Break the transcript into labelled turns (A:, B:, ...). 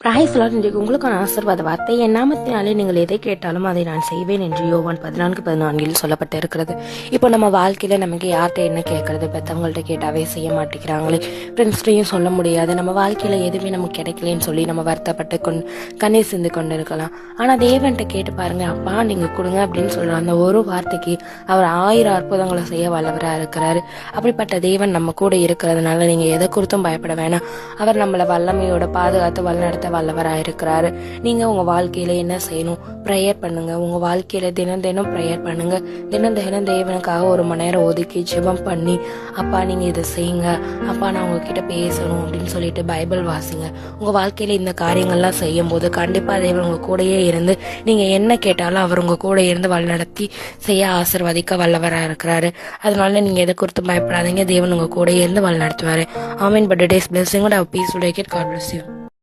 A: Price Lord. இன்றைக்கு உங்களுக்கான ஆசீர்வாத வார்த்தை, என் நாமத்தினாலே நீங்கள் எதை கேட்டாலும் அதை நான் செய்வேன் என்று யோவான் 14:14 சொல்லப்பட்டு இருக்கிறது. இப்போ நம்ம வாழ்க்கையில நமக்கு யார்கிட்ட என்ன கேட்கறது, பெற்றவங்கள்ட்ட கேட்டாவே செய்ய மாட்டேங்கிறாங்களே, ஃப்ரெண்ட்ஸ்டையும் சொல்ல முடியாது, நம்ம வாழ்க்கையில எதுவுமே நமக்கு கிடைக்கலன்னு சொல்லி நம்ம வருத்தப்பட்டு கண்ணீர் சிந்து கொண்டு இருக்கலாம். ஆனா தேவன்கிட்ட கேட்டு பாருங்க, அப்பா நீங்க கொடுங்க அப்படின்னு சொல்ற அந்த ஒரு வார்த்தைக்கு அவர் 1000 அற்புதங்களை செய்ய வல்லவராக இருக்கிறாரு. அப்படிப்பட்ட தேவன் நம்ம கூட இருக்கிறதுனால நீங்க எதை குறித்தும் பயப்பட வேணாம். அவர் நம்மளை வல்லமையோட பாதுகாத்து வழிநடத்த வல்லவராயிருக்கிறாரு. நீங்க உங்க வாழ்க்கையில என்ன செய்யணும், ப்ரேயர் பண்ணுங்க. உங்க வாழ்க்கையில தினம் ப்ரேயர் பண்ணுங்க. தினம் தேவனுக்காக 1 மணி நேரம் ஒதுக்கி ஜெபம் பண்ணி, அப்பா நீங்க இதை செய்யுங்க, அப்பா நான் உங்ககிட்ட பேசணும் அப்படின்னு சொல்லிட்டு பைபிள் வாசிங்க. உங்க வாழ்க்கையில இந்த காரியங்கள்லாம் செய்யும் போது கண்டிப்பா தேவன் உங்க கூடயே இருந்து நீங்க என்ன கேட்டாலும் அவர் உங்க கூட இருந்து வழிநடத்தி செய்ய ஆசீர்வதிக்க வல்லவராக இருக்கிறாரு. அதனால நீங்க எதை குறித்து பயப்படாதீங்க, தேவன் உங்க கூடயே இருந்து வழிநடத்துவாரு. ஆமீன். But days blessing. Have a peaceful day. God bless you.